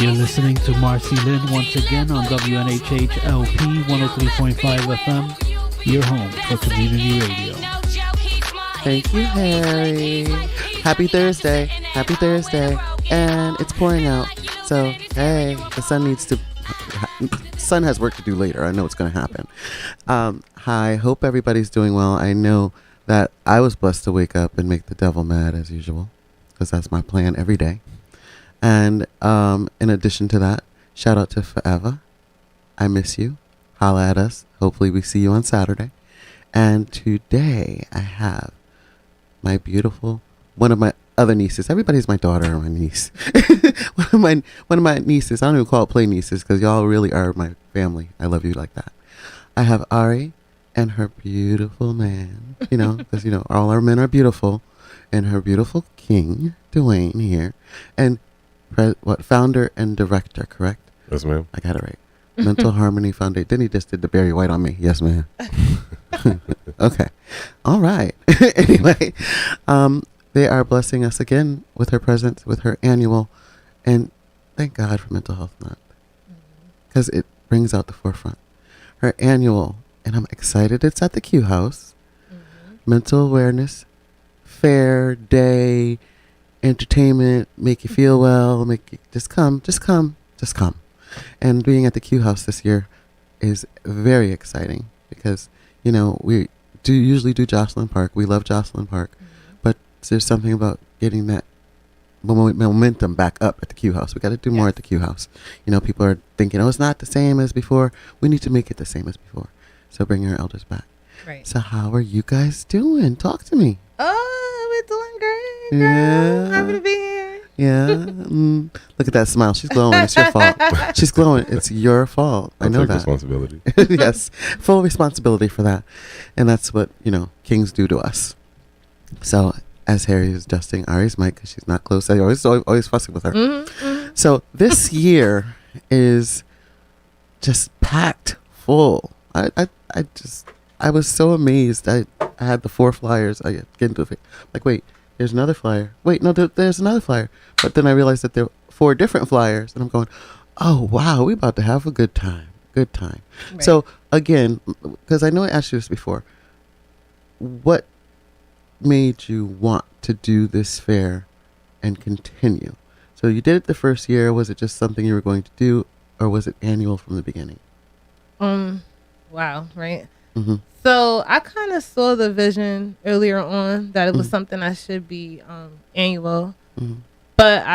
You're listening to MarceyLynn once again on WNHH LP 103.5 FM, your home for community radio. Thank you, Harry. Happy Thursday. Happy Thursday. And it's pouring out. So, hey, the sun has work to do later. I know it's going to happen. Hi, hope everybody's doing well. I know that I was blessed to wake up and make the devil mad as usual, because that's my plan every day. And in addition to that, shout out to Forever. I miss you. Holla at us. Hopefully we see you on Saturday. And today I have my beautiful, one of my other nieces. Everybody's my daughter or my niece. one of my nieces. I don't even call it play nieces because y'all really are my family. I love you like that. I have Ari and her beautiful man. Because all our men are beautiful, and her beautiful king Dwayne here, and founder and director, correct? Yes, ma'am. I got it right. Mental Harmony Foundation. Then he just did the Barry White on me. Yes, ma'am. Okay. All right. Anyway, they are blessing us again with her presence, with her annual, and thank God for Mental Health Month, because it brings out the forefront. Her annual, and I'm excited. It's at the Q House. Mental Awareness Fair Day. Entertainment, make you feel well, make you just come. And being at the Q House this year is very exciting because, we usually do Jocelyn Park. We love Jocelyn Park, but there's something about getting that momentum back up at the Q House. We got to do more at the Q House. People are thinking, it's not the same as before. We need to make it the same as before. So bring your elders back. Right. So how are you guys doing? Talk to me. Oh, we're doing great. Yeah. Happy to be here. Yeah. Look at that smile. She's glowing. It's your fault. She's glowing. It's your fault. I know take that. Responsibility. Yes. Full responsibility for that. And that's what, kings do to us. So as Harry is adjusting Ari's mic because she's not close, I always fussing with her. Mm-hmm. So this year is just packed full. I was so amazed. I had the 4 flyers. I get into it. Like, wait. There's another flyer. Wait, no, there's another flyer. But then I realized that there were 4 different flyers. And I'm going, oh, wow, we about to have a good time. Good time. Right. So, again, because I know I asked you this before, what made you want to do this fair and continue? So you did it the first year. Was it just something you were going to do? Or was it annual from the beginning? Wow, right? Mm-hmm. So I kind of saw the vision earlier on that it was something that should be annual, but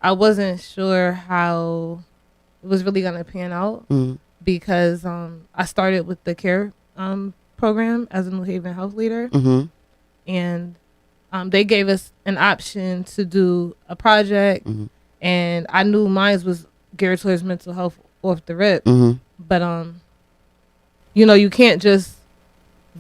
I wasn't sure how it was really gonna pan out because I started with the CARE program as a New Haven health leader, and they gave us an option to do a project, and I knew mine was geared towards mental health off the rip, but you can't just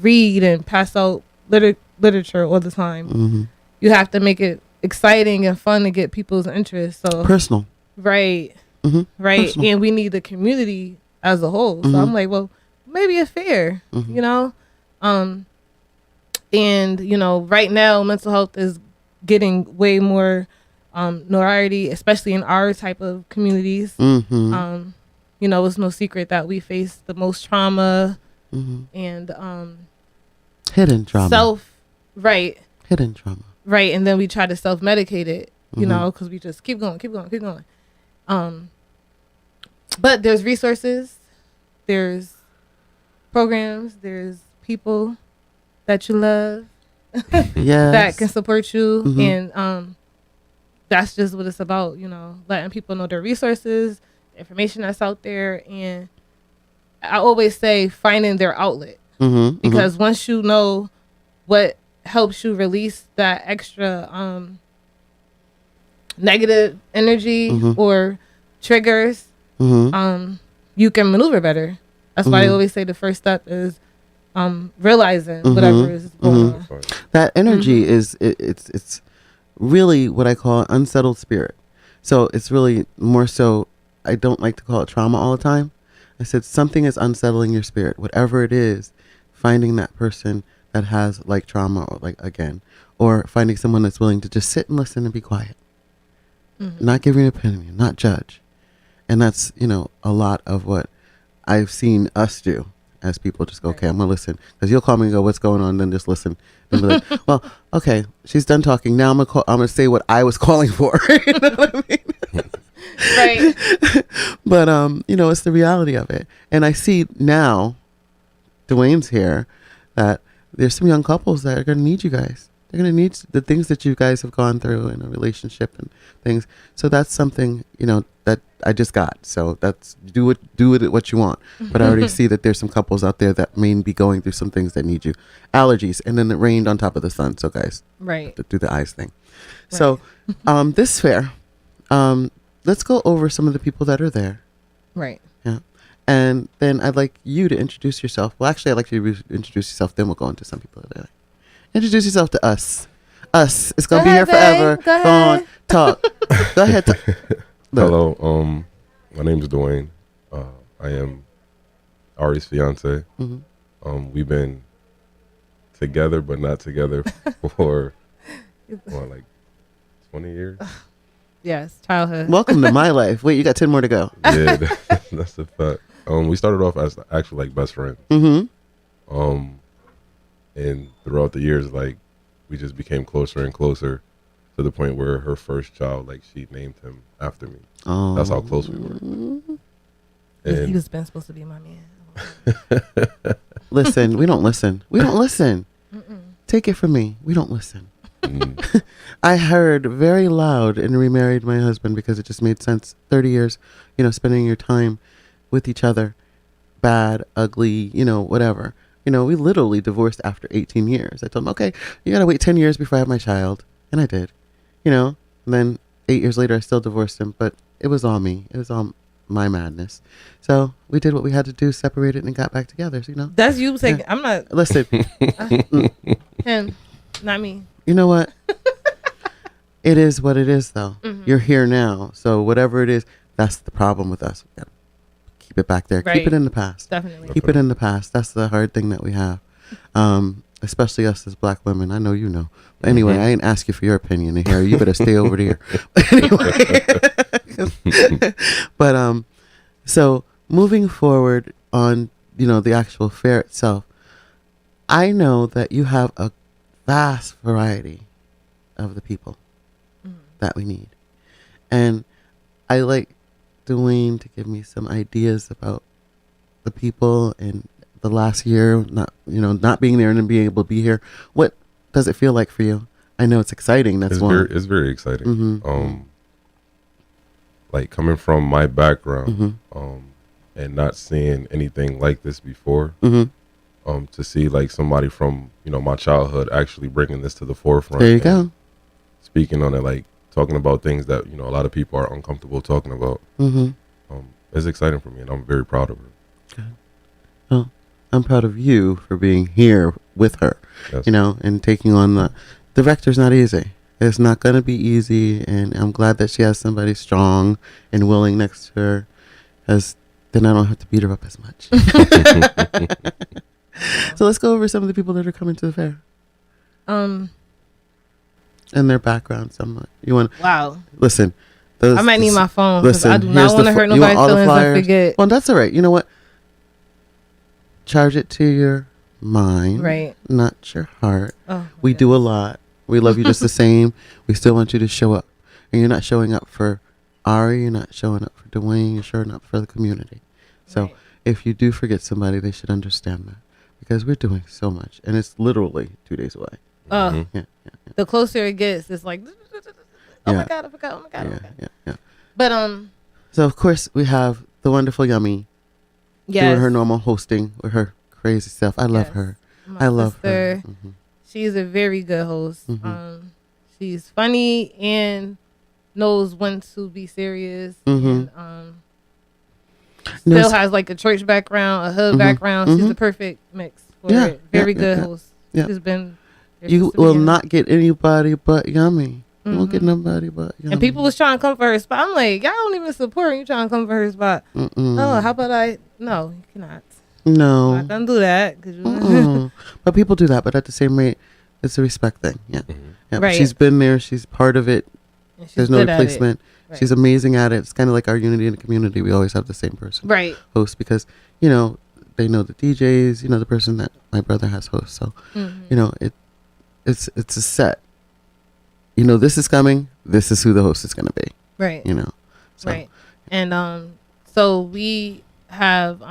read and pass out literature all the time. You have to make it exciting and fun to get people's interest. So personal. Right. Right. Personal. And we need the community as a whole. So I'm like, well, maybe a fair, and, right now mental health is getting way more notoriety, especially in our type of communities. It's no secret that we face the most trauma and hidden trauma. Hidden trauma. Right, and then we try to self-medicate it, because we just keep going. But there's resources, there's programs, there's people that you love that can support you, and that's just what it's about, letting people know their resources, information that's out there, and I always say finding their outlet, because once you know what helps you release that extra negative energy or triggers, you can maneuver better. That's why I always say the first step is realizing whatever is going on. That energy is it's really what I call an unsettled spirit. So it's really more so, I don't like to call it trauma all the time. I said something is unsettling your spirit, whatever it is. Finding that person that has trauma, or finding someone that's willing to just sit and listen and be quiet. not give your opinion, not judge. And that's, a lot of what I've seen us do as people. Just go, okay, I'm going to listen. Because you'll call me and go, what's going on? Then just listen. And be like, well, okay, she's done talking. Now I'm going to say what I was calling for. You know what I mean? Right. But, it's the reality of it. And I see now, Dwayne's here, that there's some young couples that are going to need you guys. They're going to need the things that you guys have gone through in a relationship and things. So that's something, that I just got. So that's do with it what you want. But I already see that there's some couples out there that may be going through some things that need you. Allergies. And then it rained on top of the sun. So guys, right. Do the eyes thing. Right. So this fair, let's go over some of the people that are there. Right. Yeah. And then I'd like you to introduce yourself. Well, actually, I'd like you to introduce yourself. Then we'll go into some people that are there. Introduce yourself to us. Us. It's going to be here forever. Go on. Talk. Go ahead. Hello. My name is Dwayne. I am Ari's fiance. Mm-hmm. We've been together, but not together for like 20 years. Yes, childhood. Welcome to my life. Wait, you got 10 more to go. Yeah, that's a fact. We started off as actually like best friends. Mm-hmm. And throughout the years, like, we just became closer and closer to the point where her first child, like, she named him after me. Oh. That's how close we were. And he was been supposed to be my man. Listen, we don't listen. We don't listen. Take it from me. We don't listen. I heard very loud and remarried my husband because it just made sense. 30 years, spending your time with each other, bad, ugly, whatever. We literally divorced after 18 years. I told him, okay, you got to wait 10 years before I have my child. And I did, and then 8 years later, I still divorced him, but it was all me. It was all my madness. So we did what we had to do, separated and got back together. That's you saying, yeah. I'm not. Listen. Him, not me. You know what? It is what it is, though. Mm-hmm. You're here now. So whatever it is, that's the problem with us. We gotta keep it back there. Right. Keep it in the past. Definitely. Keep it in the past. That's the hard thing that we have. Especially us as black women. I know you know. But anyway, I ain't ask you for your opinion in here. You better stay over there. Anyway. But so moving forward on, the actual fair itself, I know that you have a vast variety of the people that we need. And I like Dwayne to give me some ideas about the people and the last year, not being there and then being able to be here. What does it feel like for you? I know it's exciting. That's one. It's very exciting. Mm-hmm. Like coming from my background, and not seeing anything like this before, to see like somebody from, my childhood actually bringing this to the forefront. There you go. Speaking on it, like talking about things that, a lot of people are uncomfortable talking about. It's exciting for me and I'm very proud of her. Good. Well, I'm proud of you for being here with her, yes. And taking on the director's not easy. It's not going to be easy. And I'm glad that she has somebody strong and willing next to her, because then I don't have to beat her up as much. So let's go over some of the people that are coming to the fair. And their background somewhat. You want? Wow. Listen. I might need my phone because I do not want to hurt nobody's feelings and forget. Well, that's all right. You know what? Charge it to your mind, right? Not your heart. Oh, we do a lot. We love you just the same. We still want you to show up, and you're not showing up for Ari. You're not showing up for Dwayne. You're showing up for the community. So if you do forget somebody, they should understand that, because we're doing so much, and it's literally 2 days away. Yeah. The closer it gets, it's like, oh my god, I forgot. Oh my god. Yeah. But So of course we have the wonderful Yummy. Yes. Doing her normal hosting with her crazy self. I love her. I love her. She's a very good host. She's funny and knows when to be serious. And still has like a church background, a hood background. She's the perfect mix for it. Very good host. She's been. You will not get anybody but Yummy. You won't get nobody but Yummy. And people was trying to come for her spot. I'm like, y'all don't even support her. You trying to come for her spot. Oh, how about no, you cannot. No. I'm not going to do that. But people do that. But at the same rate, it's a respect thing. Yeah. Right. She's been there. She's part of it. And she's There's no good at it. replacement. Right. She's amazing at it. It's kind of like our unity in the community. We always have the same person Right. host because, you know, they know the DJs, you know, the person that my brother has host. So, you know, it's a set. You know, this is coming. This is who the host is going to be. Right. You know. So, Right. And so we have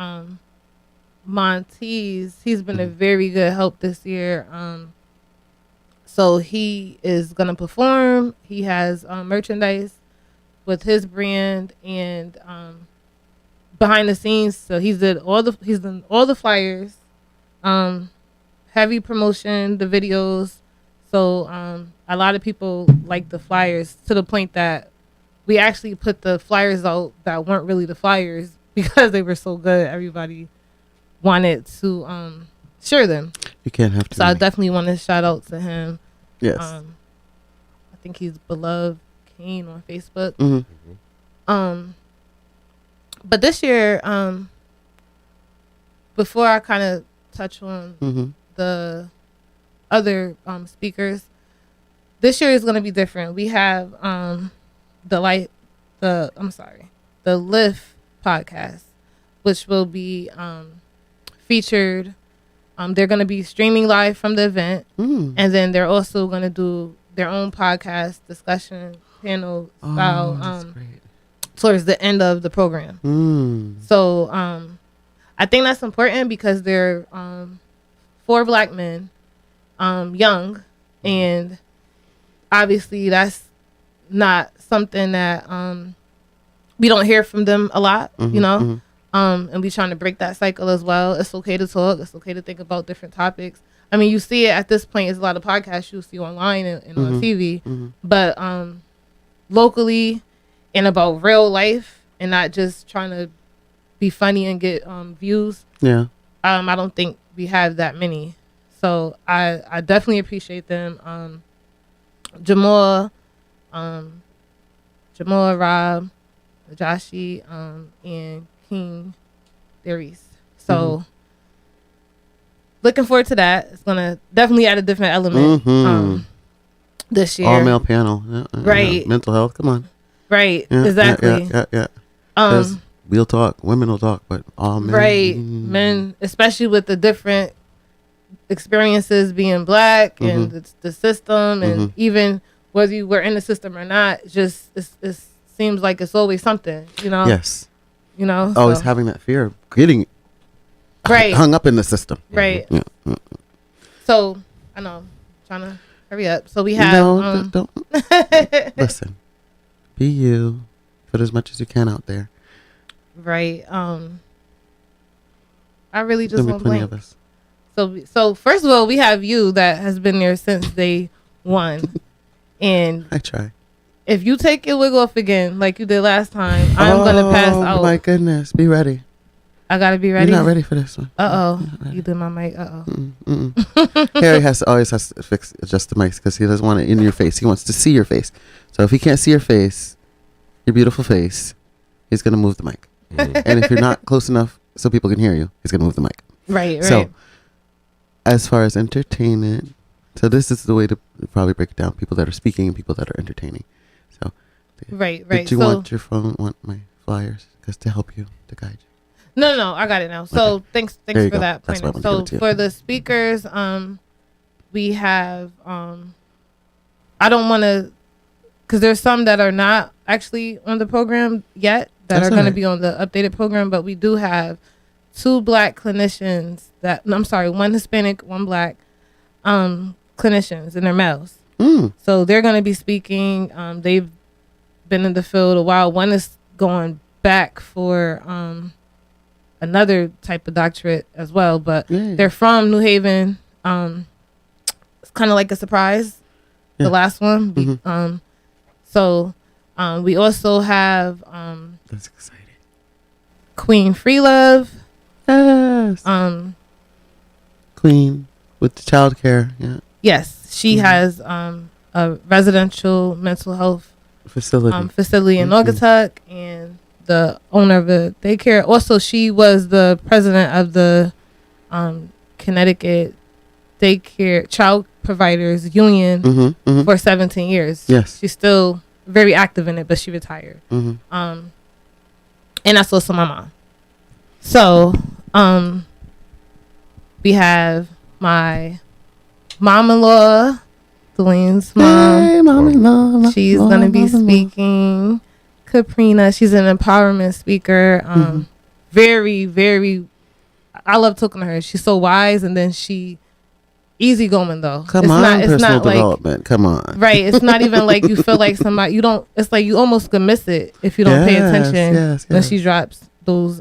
Monteez. He's been a very good help this year. So he is gonna perform. He has merchandise with his brand and behind the scenes. So he's done all the flyers, heavy promotion, the videos. So a lot of people like the flyers to the point that we actually put the flyers out that weren't really the flyers because they were so good. Everybody wanted to share them. you can't have to. So I definitely want to shout out to him. Yes. I think he's Beloved Kane on Facebook. But this year, before I kind of touch on the other speakers, this year is going to be different. We have the Lift podcast, which will be featured. They're going to be streaming live from the event, and then they're also going to do their own podcast discussion panel style towards the end of the program. So I think that's important because they're 4 Black men, young, and obviously that's not something that we don't hear from them a lot, you know. And we trying to break that cycle as well. It's okay to talk. It's okay to think about different topics. I mean, you see it at this point. It's a lot of podcasts you see online and on TV, but locally and about real life and not just trying to be funny and get views. Yeah. I don't think we have that many. So I definitely appreciate them. Jamal, Rob, Joshi, and King Darius. So looking forward to that. It's gonna definitely add a different element this year. All male panel. Right. Mental health. Come on. Right. Yeah, Exactly. Yeah. 'Cause we'll talk. Women will talk, but all men. Right. Men, especially with the different experiences being Black and the system, and even whether you were in the system or not, just it seems like it's always something, you know. Yes. You know, Always having that fear of getting hung up in the system. Right. Yeah. So I know, trying to hurry up. So we have don't listen. Be you. Put as much as you can out there. Right. I really just want plenty blank. of us. So first of all, we have you that has been there since day one, and I try. if you take your wig off again like you did last time, I'm gonna pass out. Oh my goodness! Be ready. I gotta be ready. You're not ready for this one. You did my mic. Harry always has to adjust the mics because he doesn't want it in your face. He wants to see your face. So if he can't see your face, your beautiful face, he's gonna move the mic. And if you're not close enough so people can hear you, he's gonna move the mic. Right. So as far as entertainment, so this is the way to probably break it down: people that are speaking and people that are entertaining. So right. Did you want your phone? Want my flyers? Because to help you, to guide you. No, I got it now. So Okay. thanks for go. that. That's what I So wanted to do. for the speakers, we have I don't want to, because there's some that are not actually on the program yet that That's are going to alright. be on the updated program, but we do have 2 Black clinicians one Hispanic, 1 Black clinicians, and they're males. So they're going to be speaking. They've been in the field a while. One is going back for another type of doctorate as well, but they're from New Haven. It's kind of like a surprise, the last one. So we also have That's exciting. Queen Freelove. Yes. Queen with the childcare. Yeah. Yes, she has a residential mental health Facility. in Naugatuck, and the owner of the daycare. Also, she was the president of the Connecticut Daycare Child Providers Union for 17 years. Yes. She's still very active in it, but she retired. And that's also my mom. So we have my mom-in-law, Dwayne's mom. Hey, mom-in-law. She's going to be speaking. Caprina, she's an empowerment speaker. Very, very, I love talking to her. She's so wise, and then she easygoing though. Personal development. Come on. Right. It's not even like you feel like somebody, you don't, it's like you almost can miss it if you don't pay attention when she drops those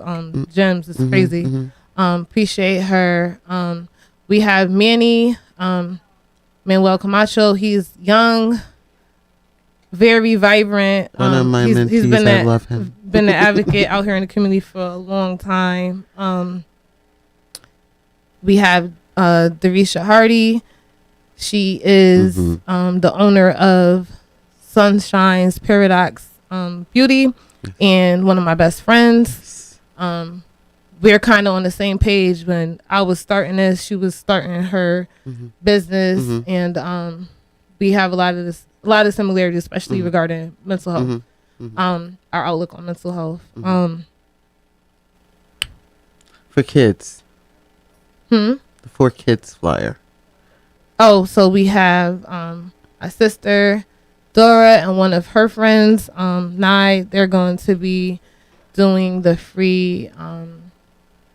gems. It's crazy. Appreciate her. We have Manny, Manuel Camacho. He's young, very vibrant. One of my mentees, he's been I love him. Been an advocate out here in the community for a long time. We have Darisha Hardy. She is the owner of Sunshine's Paradox Beauty and one of my best friends. We're kind of on the same page. When I was starting this, she was starting her business, and we have a lot of similarities, especially regarding mental health. Our outlook on mental health. For kids. The 4 Kids flyer. Oh, so we have a sister, Dora, and one of her friends, Nye. They're going to be doing the free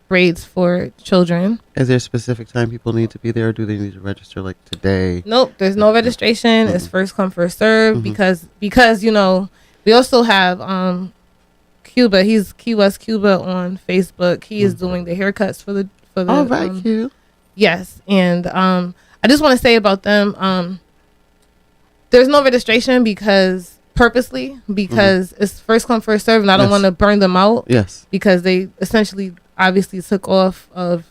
braids for children. Is there a specific time people need to be there, or do they need to register like today? Nope, there's no registration. It's first come, first serve, because you know, we also have Cuba. He's Key West Cuba on Facebook. He is doing the haircuts for the Oh, right, cute. Yes, and I just want to say about them, there's no registration because it's first come, first serve, and I don't want to burn them out. Yes. Because they essentially obviously took off of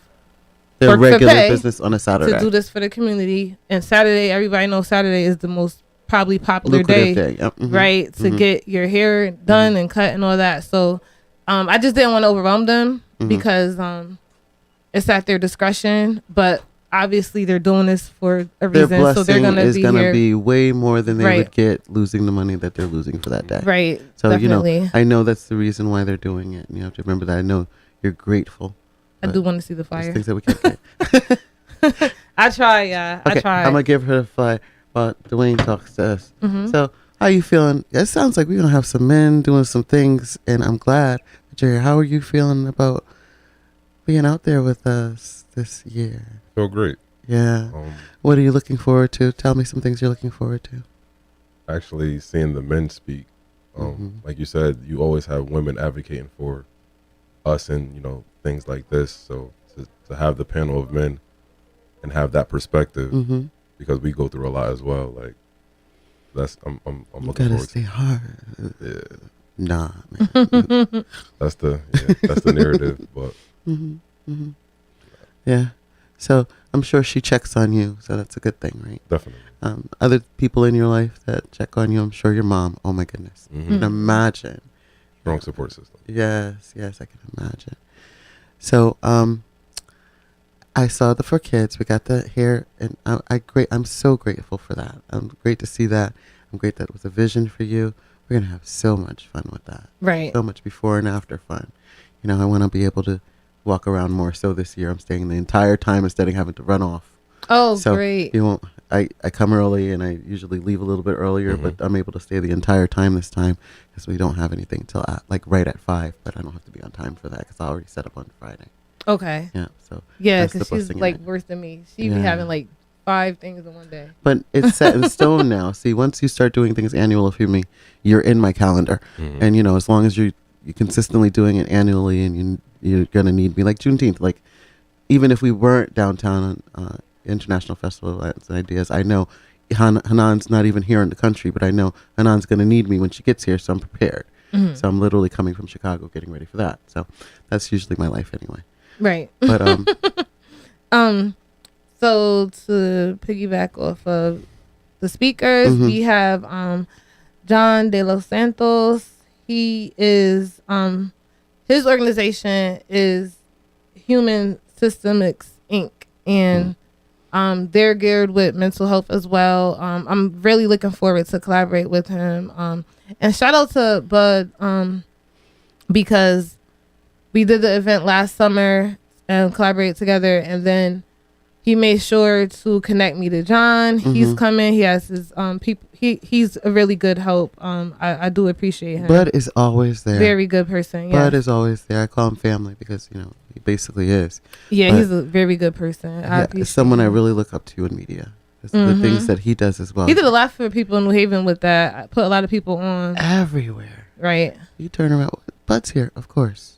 their regular business on a Saturday to do this for the community. And Saturday, everybody knows Saturday is the most probably popular day. Yep. Right? To get your hair done and cut and all that. So I just didn't want to overwhelm them because it's at their discretion, but obviously they're doing this for a reason. Their blessing so they're going to be way more than they would get losing the money that they're losing for that day. Right. So, definitely. You know, I know that's the reason why they're doing it. And you have to remember that. I know you're grateful. I do want to see the flyer. Things that we can't get. I try, yeah. Okay, I try. I'm going to give her the flyer while Dwayne talks to us. So, how are you feeling? It sounds like we're going to have some men doing some things, and I'm glad that you're here. How are you feeling about being out there with us this year? Feel great. Yeah. What are you looking forward to? Tell me some things you're looking forward to. Actually, seeing the men speak. Like you said, you always have women advocating for us and, you know, things like this. So to have the panel of men and have that perspective, because we go through a lot as well. Like that's I'm looking forward to. Stay hard. Yeah. Nah, man. that's the narrative, but yeah. So I'm sure she checks on you, so that's a good thing, right? Definitely. Other people in your life that check on you, I'm sure your mom. Oh my goodness, I can imagine. Strong support system. Yes, I can imagine. So I saw the 4 Kids. We got the hair, and I'm so grateful for that. I'm great to see that. I'm great that it was a vision for you. We're gonna have so much fun with that. Right. So much before and after fun. You know, I want to be able to walk around more. So this year I'm staying the entire time instead of having to run off. Oh, so great. You won't. I come early, and I usually leave a little bit earlier, but I'm able to stay the entire time this time because we don't have anything till right at 5. But I don't have to be on time for that because I already set up on Friday. Okay. Yeah. So yeah, because she's like worse than me. She be having like 5 things in one day. But it's set in stone now. See, once you start doing things annual for me, you're in my calendar, and you know, as long as you're consistently doing it annually, and you're gonna need me like Juneteenth. Like even if we weren't downtown on International Festival of Arts and Ideas, I know Hanan's not even here in the country, but I know Hanan's gonna need me when she gets here, so I'm prepared. So I'm literally coming from Chicago, getting ready for that. So that's usually my life anyway. Right. But so to piggyback off of the speakers, we have John De Los Santos. He is his organization is Human Systemics Inc. And They're geared with mental health as well. I'm really looking forward to collaborate with him. And shout out to Bud, because we did the event last summer and collaborated together, and then he made sure to connect me to John. He's coming. He has his people. He's a really good help. I do appreciate him. Bud is always there. Very good person. Bud is always there. I call him family because he basically is. Yeah, but he's a very good person. It's someone I really look up to in media. The things that he does as well. He did a lot for people in New Haven with that. I put a lot of people on everywhere. Right. You turn around. Bud's here, of course.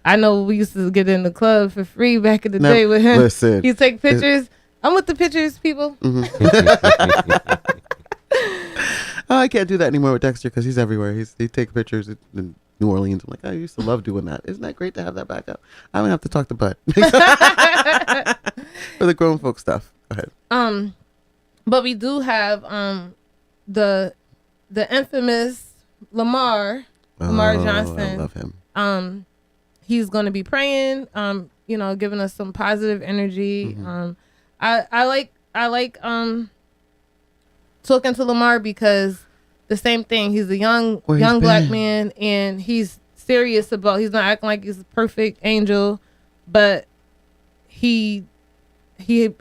I know we used to get in the club for free back in the day with him. Listen, he take pictures. I'm with the pictures, people. Oh, I can't do that anymore with Dexter because he's everywhere. He take pictures in New Orleans. I'm like, I used to love doing that. Isn't that great to have that backup? I would have to talk to Bud for the grown folk stuff. Go ahead. But we do have the infamous Lamar Johnson. I love him. He's going to be praying, giving us some positive energy. I like talking to Lamar because the same thing. He's a young black man, and he's serious about. He's not acting like he's a perfect angel, but he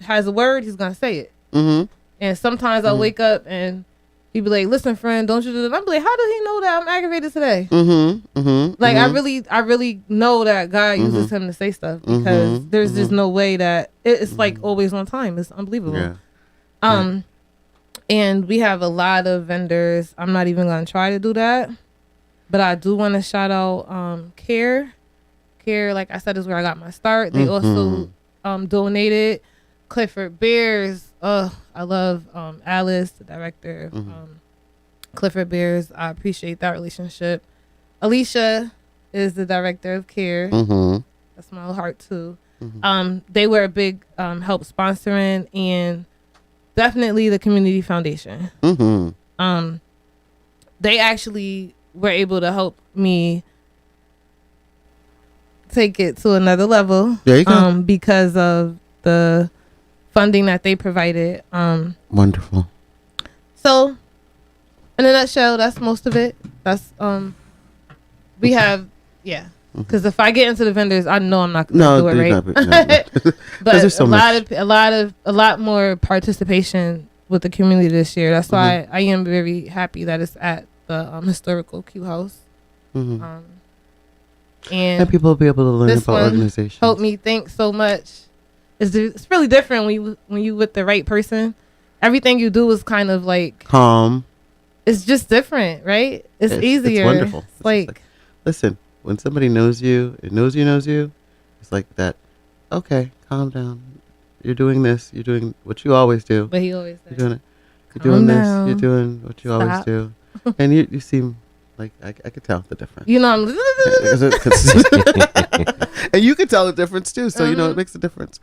has a word. He's gonna say it. And sometimes I wake up and he be like, "Listen, friend, don't you do that?" I'm like, "How does he know that I'm aggravated today?" Like, I really know that God uses him to say stuff because there's just no way that it's like always on time. It's unbelievable. Yeah. And we have a lot of vendors. I'm not even gonna try to do that, but I do want to shout out Care. Care, like I said, is where I got my start. They also donated. Clifford Beers. I love Alice, the director of Clifford Beers. I appreciate that relationship. Alicia is the director of Care. That's my heart too. They were a big help sponsoring, and definitely the community foundation. They actually were able to help me take it to another level. There you go. Because of the funding that they provided. Wonderful. So, in a nutshell, that's most of it. That's we have, yeah. Because if I get into the vendors, I know I'm not gonna do it right. But a lot more participation with the community this year. That's why I am very happy that it's at the historical Q House. And people will be able to learn about organizations. Helped me think so much. It's really different when you with the right person. Everything you do is kind of like calm. It's just different, right? It's easier. It's wonderful. It's like, listen, when somebody knows you, knows you, it's like that. Okay, calm down. You're doing this. You're doing what you always do. But he always says, you're doing it. You're doing this. You're doing what you always do. And you seem like I could tell the difference. I'm and you can tell the difference too. So it makes a difference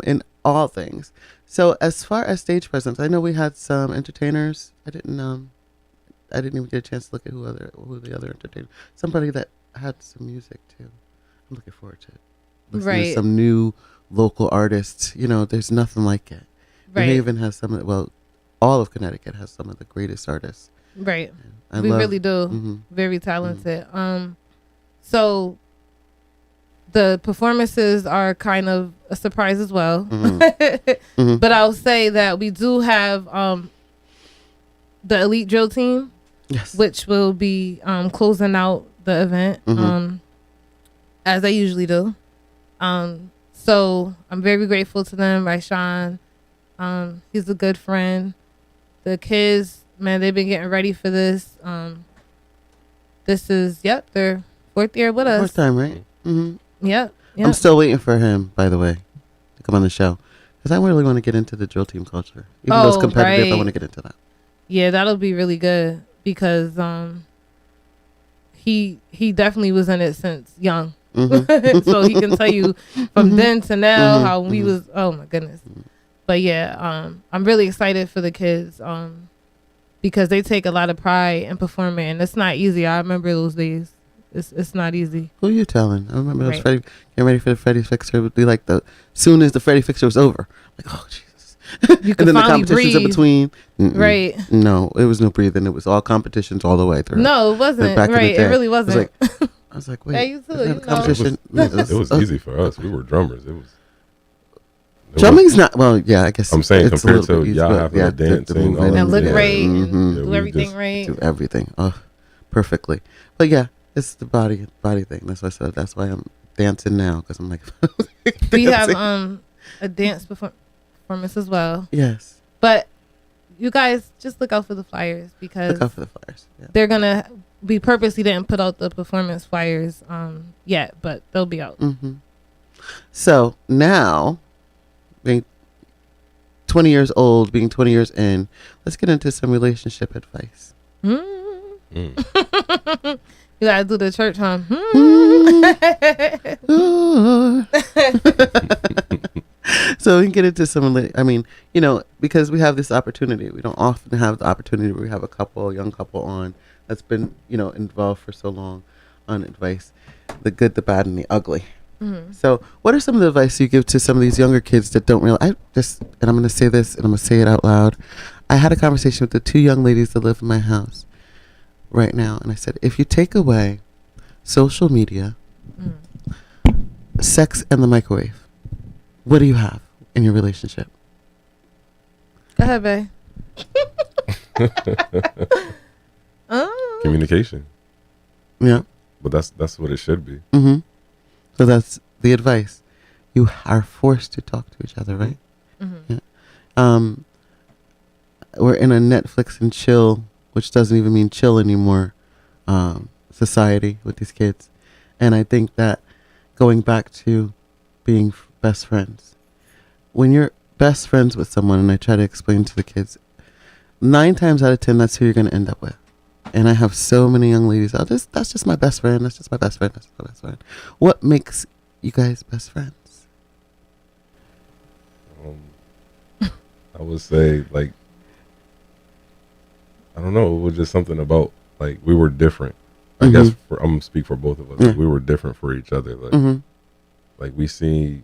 in all things. So as far as stage presence, I know we had some entertainers. I didn't even get a chance to look at who the other entertainers. Somebody that had some music too. I'm looking forward to it. Listening to some new local artists. There's nothing like it. Right. New Haven has some. All of Connecticut has some of the greatest artists. Right. We really do. Very talented. So the performances are kind of a surprise as well. But I'll say that we do have the elite drill team, which will be closing out the event as they usually do. So I'm very grateful to them. Raishan, he's a good friend. The kids, man, they've been getting ready for this. This is their fourth year with us. Fourth time, right? Yep. I'm still waiting for him, by the way, to come on the show because I really want to get into the drill team culture. Even though it's competitive, I want to get into that. Yeah, that'll be really good because he definitely was in it since young, so he can tell you from then to now how we was. Oh my goodness. But yeah, I'm really excited for the kids because they take a lot of pride in performing, and it's not easy. I remember those days. it's not easy. Who are you telling? I remember Right. Freddie getting ready for the Freddie Fixer. It would be like soon as the Freddie Fixer was over, like, oh Jesus. You And can then the finally competitions in breathe. between. Mm-mm. Right. No, it was no breathing. It was all competitions all the way through. No, it wasn't. back in the Right. It day, really it was wasn't. I was like, wait. Hey, you too, isn't you that know. competition? It was easy for us. We were drummers. It was Drumming's not, well, yeah, I guess. I'm saying it's a compared little to bit y'all easier, having to dance the and movement all that. And look Yeah. right Mhm. and Yeah, do we everything just right. Do everything. Oh, perfectly. But yeah, it's the body thing. That's why I said. That's why I'm dancing now, because I'm like. We have dancing. a dance performance as well. Yes. But you guys just look out for the flyers because Look out for the flyers. Yeah. they're gonna. We purposely didn't put out the performance flyers yet, but they'll be out. Mm-hmm. So now, being 20 years old, being 20 years in, let's get into some relationship advice. You gotta do the church, huh? So we can get into some. I mean, because we have this opportunity. We don't often have the opportunity where we have a young couple on that's been, involved for so long on advice, the good, the bad, and the ugly. Mm-hmm. So what are some of the advice you give to some of these younger kids that don't realize, and I'm going to say this and I'm going to say it out loud. I had a conversation with the two young ladies that live in my house right now. And I said, if you take away social media, sex, and the microwave, what do you have in your relationship? Go ahead, babe. Communication. Yeah. But that's what it should be. Mm-hmm. So that's the advice. You are forced to talk to each other, right? Mm-hmm. Yeah. We're in a Netflix and chill, which doesn't even mean chill anymore, society with these kids. And I think that going back to being best friends, when you're best friends with someone, and I try to explain to the kids, 9 times out of 10, that's who you're going to end up with. And I have so many young ladies out. That's just my best friend. That's just my best friend. That's just my best friend. What makes you guys best friends? I would say, like, I don't know. It was just something about, like, we were different. I guess I'm gonna speak for both of us. Yeah. Like, we were different for each other. Like, like we see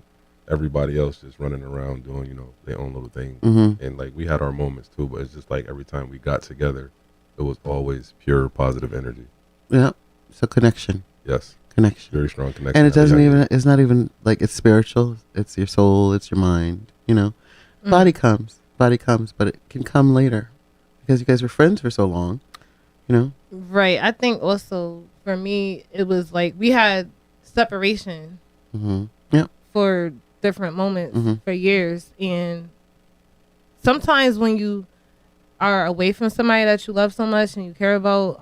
everybody else just running around doing, their own little thing, and like we had our moments too. But it's just like every time we got together, it was always pure positive energy. Yeah. So connection. Yes. Connection. Very strong connection. And it doesn't even, it's not even like it's spiritual. It's your soul. It's your mind, Body comes, but it can come later because you guys were friends for so long, Right. I think also for me, it was like we had separation Yeah. for different moments for years. And sometimes when you are away from somebody that you love so much and you care about,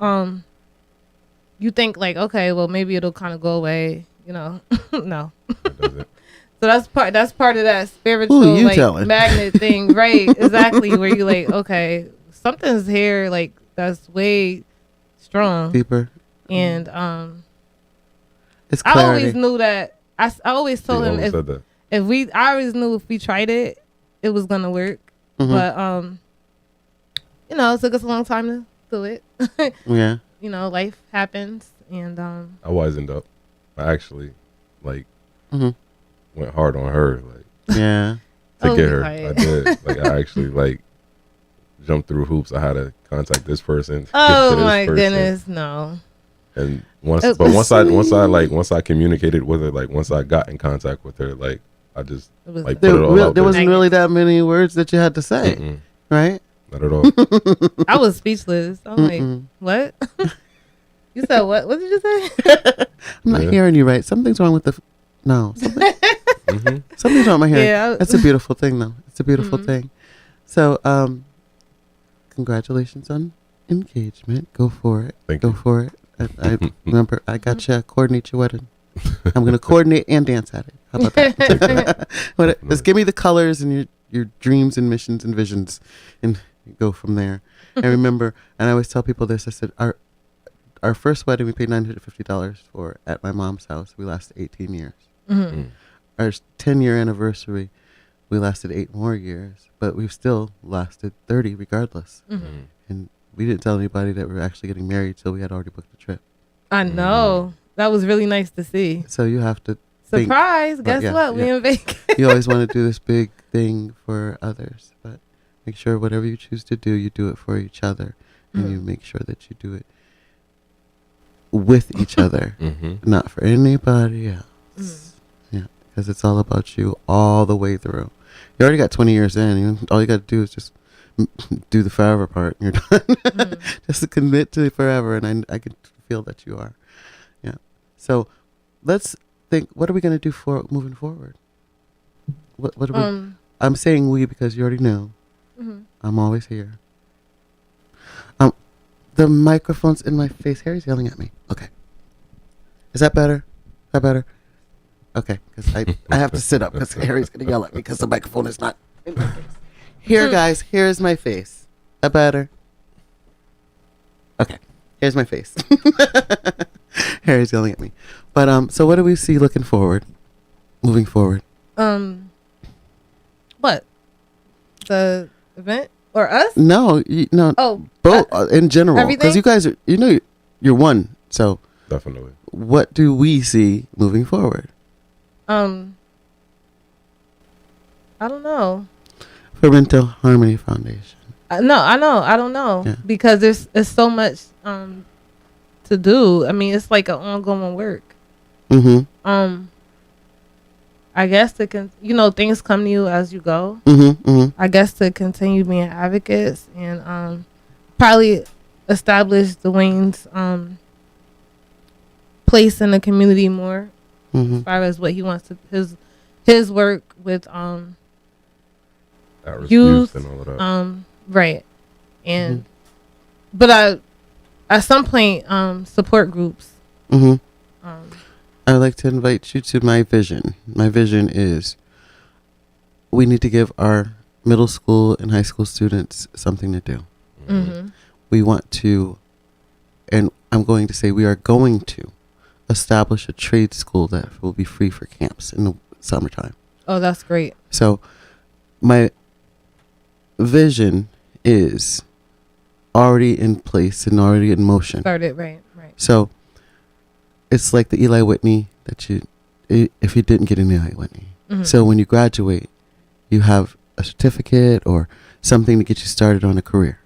you think like, okay, well, maybe it'll kind of go away, No. It doesn't. So that's part of that spiritual Who you like telling? magnet thing, right? Exactly, where you like, okay, something's here, like that's way strong, Deeper. and It's I clarity. always knew that. I always told He him always said that. I always knew if we tried it, it was gonna work, but it took us a long time to do it. Yeah. Life happens, and I wisened up. I actually went hard on her, like Yeah. to Oh, get her. right. I did. Like I actually jumped through hoops. I had to contact this person. oh to this my person. goodness, no. And It was once I communicated with her, like once I got in contact with her, like I just It was like There, put it all out there there. wasn't really that many words that you had to say, Mm-mm, right? not at all. I was speechless. I'm like, what? You said what? What did you say? I'm not Yeah. hearing you right. Something's wrong with no. Something's wrong with my hearing. Yeah. That's a beautiful thing, though. It's a beautiful thing. So, congratulations on engagement. Go for it. Thank Go you. for it. I remember, I got you. Coordinate your wedding. I'm going to coordinate and dance at it. How about that? Just give me the colors and your dreams and missions and visions, and go from there. And remember, and I always tell people this. I said our first wedding we paid $950 for at my mom's house. We lasted 18 years. Our 10-year anniversary, we lasted 8 more years, but we've still lasted 30 regardless. And we didn't tell anybody that we were actually getting married till we had already booked the trip. I know. That was really nice to see. So you have to think, Surprise! Guess what? We in Vegas. you always want to do this big thing for others, but make sure whatever you choose to do, you do it for each other, and you make sure that you do it with each other, not for anybody else. Yeah, because it's all about you all the way through. You already got 20 years in. All you got to do is just do the forever part, and you're done. Just to commit to forever, and I can feel that you are. Yeah. So let's think. What are we gonna do for moving forward? What are we? I'm saying we because you already know. I'm always here. The microphone's in my face. Harry's yelling at me. Okay. Is that better? Is that better? Okay, because I have to sit up because Harry's gonna yell at me because the microphone is not in my face. Here, guys. Here's my face. That better? Okay. Here's my face. Harry's yelling at me. But so what do we see moving forward? What? The event or us? No, no. Oh, both in general. everything? Because you guys are, you're one. So Definitely. what do we see moving forward? I don't know. For Mental Harmony Foundation. No, I know. I don't know because there's so much to do. I mean, it's like an ongoing work. I guess things come to you as you go. I guess to continue being advocates and probably establish Dwayne's place in the community more as far as what he wants to his work with youth and all of that. Right. And but at some point support groups. I'd like to invite you to my vision. My vision is we need to give our middle school and high school students something to do. We want to, and I'm going to say we are going to establish a trade school that will be free for camps in the summertime. Oh, that's great. So my vision is already in place and already in motion. Started, right. So it's like the Eli Whitney that if you didn't get an Eli Whitney. So when you graduate, you have a certificate or something to get you started on a career,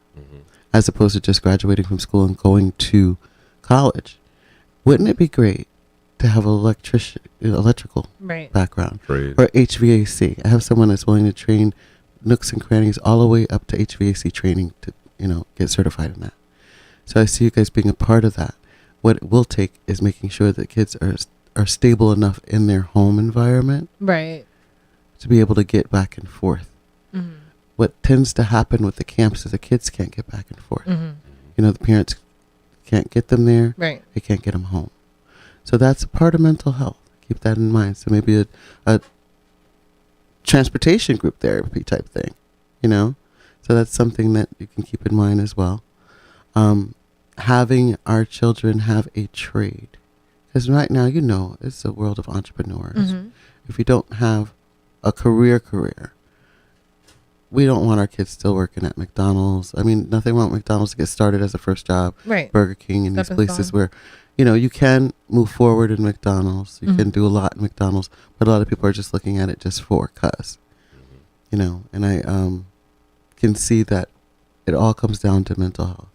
as opposed to just graduating from school and going to college. Wouldn't it be great to have an electrical background Trade. Or HVAC? I have someone that's willing to train nooks and crannies all the way up to HVAC training to get certified in that. So I see you guys being a part of that. What it will take is making sure that kids are stable enough in their home environment, right, to be able to get back and forth. What tends to happen with the camps is the kids can't get back and forth. The parents can't get them there. Right. They can't get them home. So that's a part of mental health. Keep that in mind. So maybe a transportation group therapy type thing, So that's something that you can keep in mind as well. Having our children have a trade. Because right now, it's a world of entrepreneurs. If you don't have a career, we don't want our kids still working at McDonald's. I mean, nothing wrong with McDonald's to get started as a first job. Right. Burger King and these places where, you can move forward in McDonald's. You can do a lot in McDonald's. But a lot of people are just looking at it just for cuz. And I can see that it all comes down to mental health.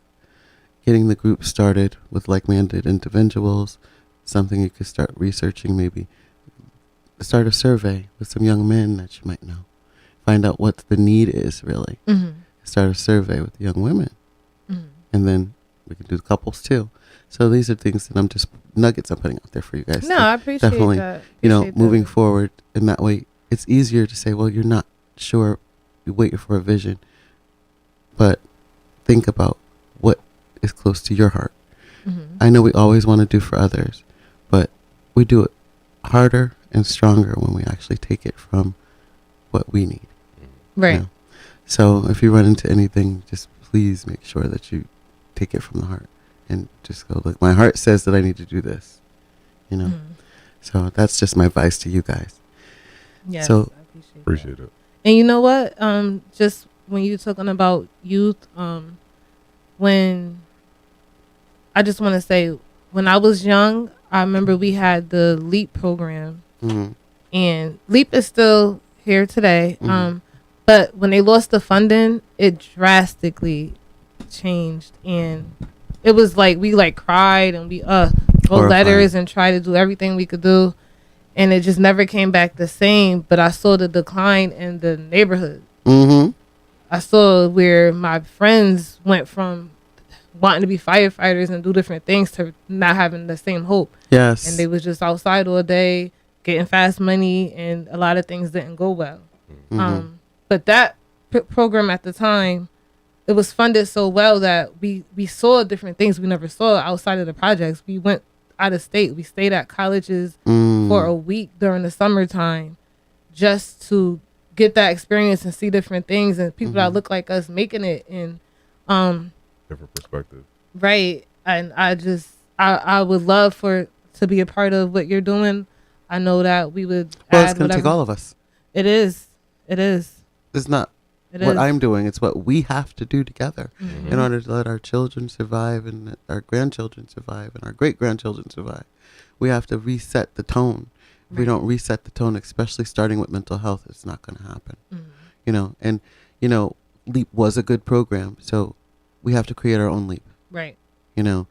Getting the group started with like-minded individuals, something you could start researching, maybe start a survey with some young men that you might know. Find out what the need is, really. Start a survey with young women. And then we can do the couples, too. So these are things that I'm just nuggets I'm putting out there for you guys. No, I appreciate definitely, that. Moving forward in that way, it's easier to say, well, you're not sure, you're waiting for a vision. But think about what is close to your heart. I know we always want to do for others, but we do it harder and stronger when we actually take it from what we need. Right. So if you run into anything, just please make sure that you take it from the heart and just go, look, my heart says that I need to do this. So that's just my advice to you guys. Yes, so I appreciate it. And you know what? Just when you're talking about youth, when I just want to say when I was young, I remember we had the LEAP program, and LEAP is still here today. But when they lost the funding, it drastically changed, and it was like we like cried and we wrote letters and tried to do everything we could do, and it just never came back the same. But I saw the decline in the neighborhood. I saw where my friends went from wanting to be firefighters and do different things to not having the same hope. Yes. And they was just outside all day getting fast money, and a lot of things didn't go well. But that program at the time, it was funded so well that we saw different things we never saw outside of the projects. We went out of state. We stayed at colleges for a week during the summertime just to get that experience and see different things and people that look like us making it, and different perspective. Right. And I would love to be a part of what you're doing. I know that we would it's going to take all of us. It is. It's not what I'm doing. It's what we have to do together in order to let our children survive and our grandchildren survive and our great-grandchildren survive. We have to reset the tone. If we don't reset the tone, especially starting with mental health, it's not going to happen. You know, and, you know, LEAP was a good program, so we have to create our own LEAP. Right. You know,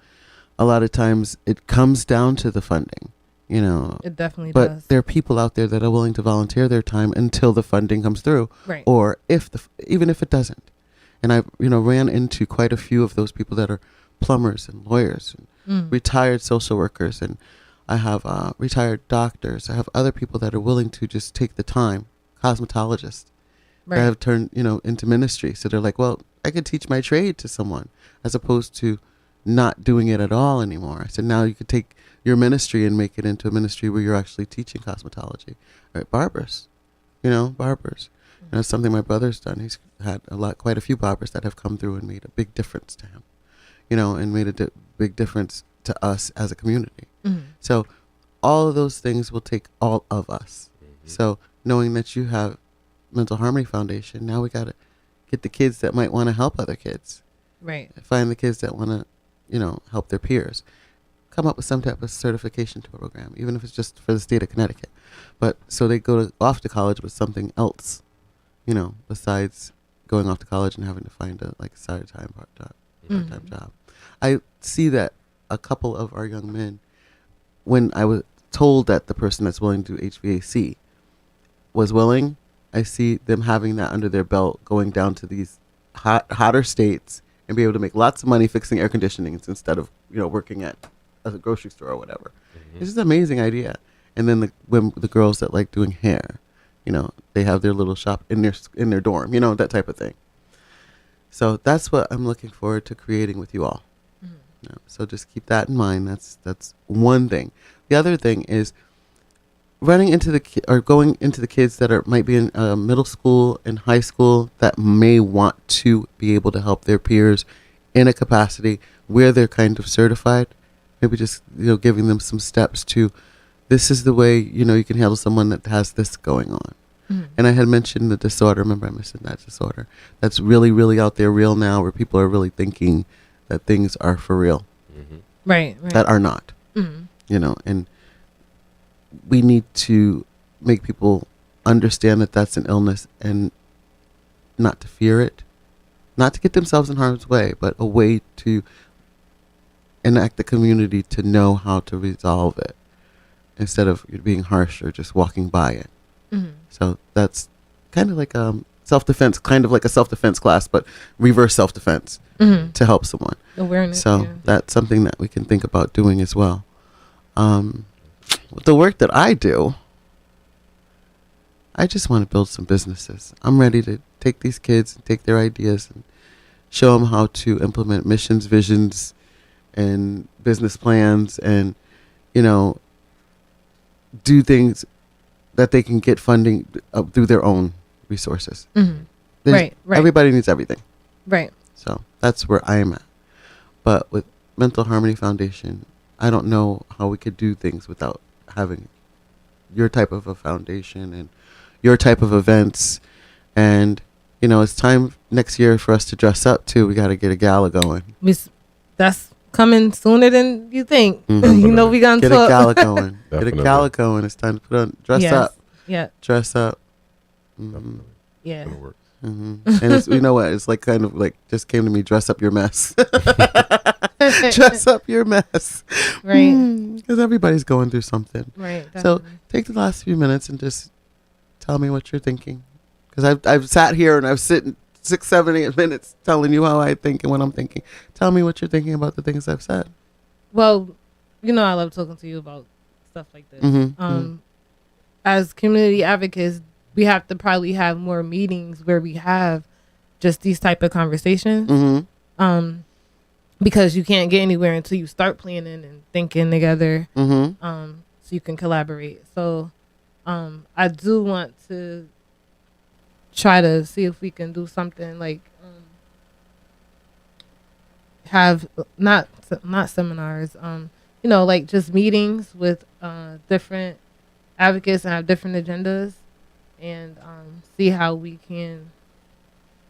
a lot of times it comes down to the funding. You know, it definitely but does. there are people out there that are willing to volunteer their time until the funding comes through, or even if it doesn't. And I, ran into quite a few of those people that are plumbers and lawyers and retired social workers, and I have retired doctors. I have other people that are willing to just take the time, cosmetologists, that have turned into ministry. So they're like, well, I could teach my trade to someone as opposed to not doing it at all anymore. I said, now you could take your ministry and make it into a ministry where you're actually teaching cosmetology. Right? Barbers, barbers. And that's something my brother's done. He's had quite a few barbers that have come through and made a big difference to him, and made a big difference to us as a community. So all of those things will take all of us. So knowing that you have Mental Harmony Foundation, now we got to get the kids that might want to help other kids. Right. Find the kids that want to, help their peers. Come up with some type of certification program, even if it's just for the state of Connecticut. But so they go off to college with something else, besides going off to college and having to find a side-time part-time job. I see that a couple of our young men, when I was told that the person that's willing to do HVAC was willing, I see them having that under their belt, going down to these hotter states and be able to make lots of money fixing air conditionings instead of working at a grocery store or whatever. It's just an amazing idea. And then the girls that like doing hair, they have their little shop in their dorm, that type of thing. So that's what I'm looking forward to creating with you all. So just keep that in mind. That's one thing. The other thing is running into going into the kids that might be in middle school and high school that may want to be able to help their peers in a capacity where they're kind of certified. Maybe just giving them some steps to, this is the way you can handle someone that has this going on. And I had mentioned the disorder. Remember, I mentioned that disorder that's really, really out there, real now, where people are really thinking that things are for real, right? That are not. And we need to make people understand that that's an illness and not to fear it, not to get themselves in harm's way, but a way to enact the community to know how to resolve it instead of being harsh or just walking by it. So that's kind of like self-defense, kind of like a self-defense class, but reverse self-defense to help someone. Awareness. So that's something that we can think about doing as well. With the work that I do, I just want to build some businesses. I'm ready to take these kids and take their ideas and show them how to implement missions, visions, and business plans, and do things that they can get funding through their own resources. Right. Everybody needs everything. Right. So that's where I am at. But with Mental Harmony Foundation, I don't know how we could do things without having your type of a foundation and your type of events. And, it's time next year for us to dress up too. We got to get a gala going. That's coming sooner than you think. Mhm. You know we gonna Get a talk. gala going. Get a Definitely. gala going. It's time to put on dress Yes. up. Yeah. Dress up. Definitely. Yeah. In the works. And it's, you know what? It's like kind of like just came to me. Dress up your mess. Dress up your mess. Right. Because everybody's going through something. Right. So Definitely. take the last few minutes and just tell me what you're thinking. Because I've sat here and I've sitting 6, 7, 8 minutes telling you how I think and what I'm thinking. Tell me what you're thinking about the things I've said. Well, you know I love talking to you about stuff like this. Mhm. As community advocates, we have to probably have more meetings where we have just these type of conversations. Mm-hmm. Because you can't get anywhere until you start planning and thinking together. Mm-hmm. So you can collaborate. So I do want to try to see if we can do something like have not seminars, you know, like just meetings with different advocates and have different agendas, and see how we can,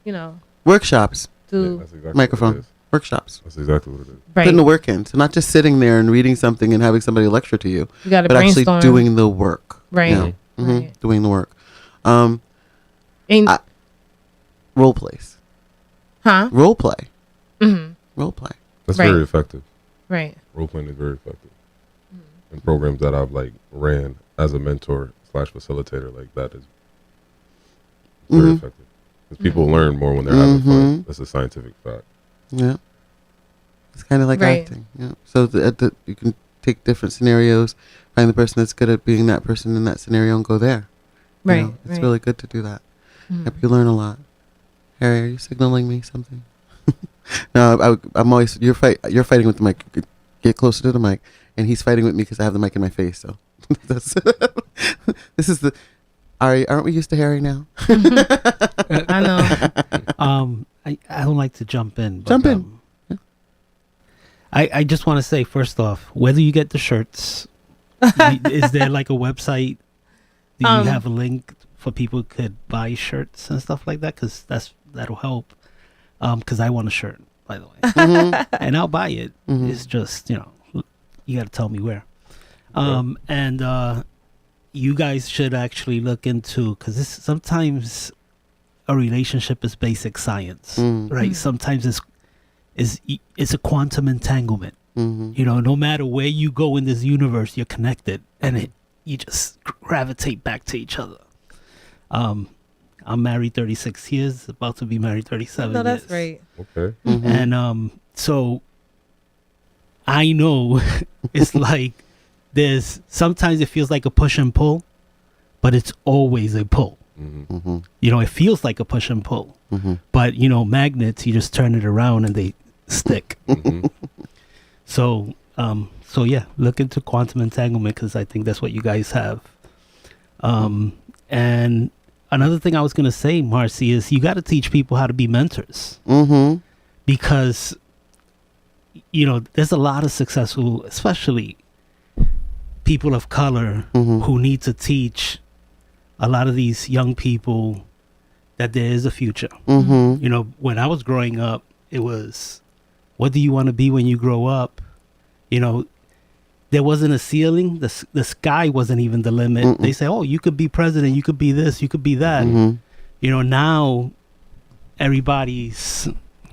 you know, Workshops. do that's exactly Microphone. What it is. Workshops. That's exactly what it is. right. Putting the work in. So not just sitting there and reading something and having somebody lecture to you, We got to but actually brainstorm. doing the work. Right. You know? Mhm. Right. Doing the work. And Role plays. huh? Role play. Mm-hmm. Role play. That's Right. very effective. Right. Role playing is very effective. In programs that I've like ran as a mentor / facilitator, like that is very Mhm. effective. Because people learn more when they're having Mhm. fun. That's a scientific fact. Yeah. It's kind of like Right. acting. Yeah. So you can take different scenarios, find the person that's good at being that person in that scenario and go there. You Right. know, it's right. really good to do that. Mhm. Hope you learn a lot. Harry, are you signaling me something? No, I'm always you're fighting with the mic. Get closer to the mic, and he's fighting with me because I have the mic in my face. So that's this is the. Aren't we used to Harry now? I know. I don't like to jump in. But, Jump in. Yeah. I just want to say, first off, whether you get the shirts, is there like a website? Do you have a link for people who could buy shirts and stuff like that? Because that'll help. Because I want a shirt, by the way, and I'll buy it. Mhm. It's just, you know, you got to tell me where. And you guys should actually look into, because sometimes a relationship is basic science, right? Sometimes it's a quantum entanglement. You know, no matter where you go in this universe, you're connected, and you just gravitate back to each other. I'm married 36 years, about to be married 37 No, years. that's right. Okay. And so I know it's like sometimes it feels like a push and pull, but it's always a pull. Mm-hmm. You know, it feels like a push and pull, but you know, magnets, you just turn it around and they stick. Mm-hmm. So yeah, look into quantum entanglement, because I think that's what you guys have. And another thing I was going to say, Marcy, is you got to teach people how to be mentors, because, you know, there's a lot of successful, especially people of color, who need to teach a lot of these young people that there is a future. You know, when I was growing up, it was, what do you want to be when you grow up? You know, there wasn't a ceiling. The sky wasn't even the limit. They say, oh, you could be president, you could be this, you could be that. You know, now everybody's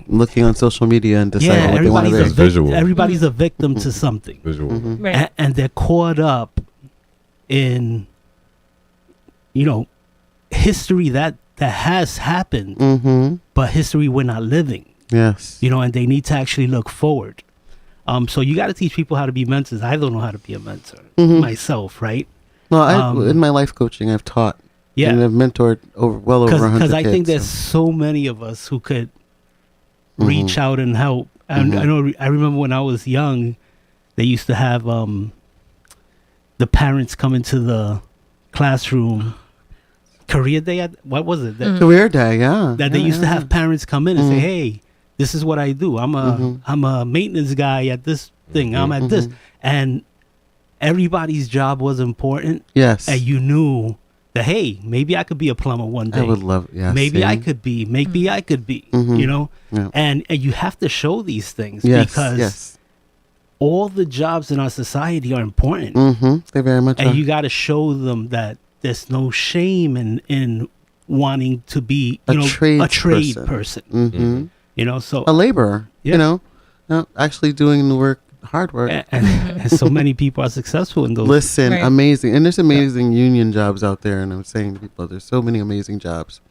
looking on social media and deciding what they want to everybody's be. Visual. everybody's a victim to something. Visual. Right. And they're caught up in, you know, history that has happened, but history we're not living. Yes. You know, and they need to actually look forward. So you got to teach people how to be mentors. I don't know how to be a mentor myself, right? Well, in my life coaching, I've taught. Yeah. And I've mentored well over 100 Because I think kids, there's so many of us who could reach out and help. And I remember when I was young, they used to have the parents come into the classroom. Career day, what was it? Career day, yeah. That they used to have parents come in and say, hey, this is what I do. I'm a maintenance guy at this thing. I'm at this. And everybody's job was important. Yes. And you knew that, hey, maybe I could be a plumber one day. I would love, yes. Maybe I could be, you know? Yeah. And you have to show these things Yes, because yes. all the jobs in our society are important. They very much And are. you got to show them that there's no shame in wanting to be, A trade person. Mm-hmm. You know, so A laborer, Yeah. you know, actually doing the work, hard work. and so many people are successful in those. Listen, Right. amazing. And there's amazing union jobs out there. And I'm saying to people, there's so many amazing jobs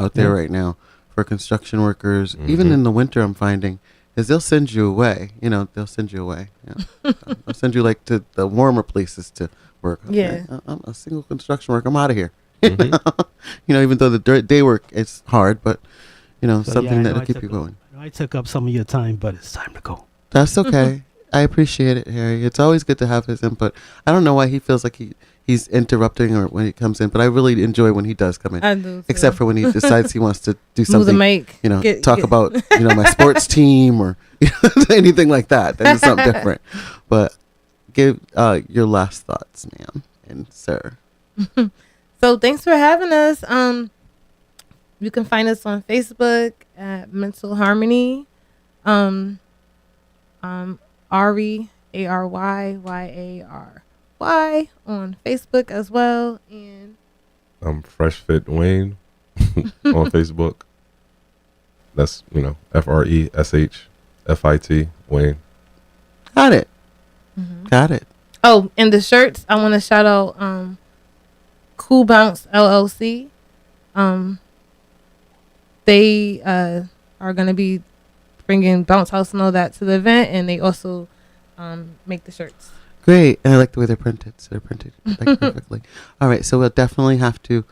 out there right now for construction workers. Even in the winter, I'm finding is they'll send you away. You know, they'll send you away. Yeah. They'll send you like to the warmer places to work. Yeah. Okay, I'm a single construction worker. I'm out of here. You know, even though the day work is hard, but you know, So, something I that'll know keep you going. I took up some of your time, but it's time to go. That's okay. I appreciate it, Harry. It's always good to have his input. I don't know why he feels like he's interrupting or when he comes in, but I really enjoy when he does come in. I do. Except for when he decides he wants to do move the something, mic. you know, talk about, you know, my sports team or anything like that. Then it's something different. But give your last thoughts, ma'am and sir. So thanks for having us. You can find us on Facebook at Mental Harmony. Ari ARYYARY on Facebook as well. And I'm Fresh Fit Wayne on Facebook. That's, you know, FRESHFIT Wayne. Got it. Got it. oh, and the shirts, I want to shout out Cool Bounce LLC. They are going to be bringing Bounce House and all that to the event, and they also make the shirts. Great. And I like the way they're printed. So they're printed like perfectly. All right. So we'll definitely have to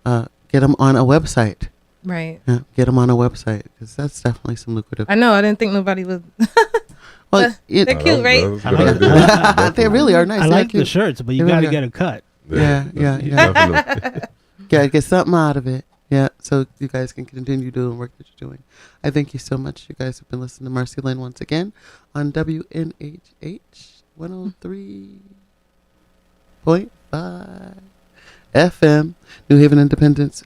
get them on a website. Right. Yeah, get them on a website because that's definitely some lucrative. I know. I didn't think nobody would. Well, They're cute, right? That was a I good like idea. they really are nice. I They're like the cute. shirts, but you They got really to are. get a cut. Yeah. Definitely. Gotta get something out of it. Yeah, so you guys can continue doing work that you're doing. I thank you so much. You guys have been listening to MarceyLynn once again on WNHH 103.5 FM, New Haven Independence,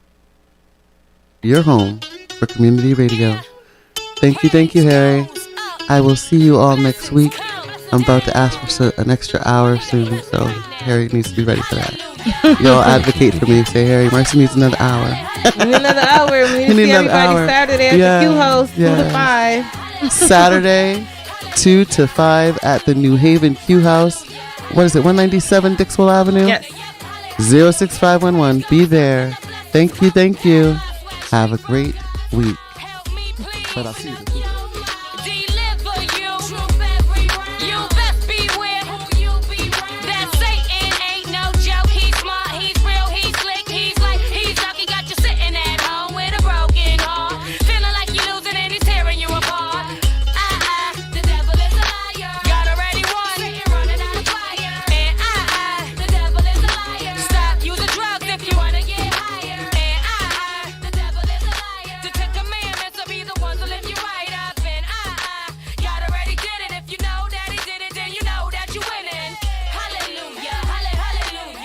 your home for community radio. Thank you, Harry. I will see you all next week. I'm about to ask for an extra hour soon, so Harry needs to be ready for that. Y'all advocate for me. Say, Harry, Marcy needs another hour. We need another hour. We need to see everybody Saturday at the Q House, 2 to 5. Saturday, 2 to 5 at the New Haven Q House. What is it, 197 Dixwell Avenue? Yes. 06511. Be there. Thank you. Have a great week. But I'll see you.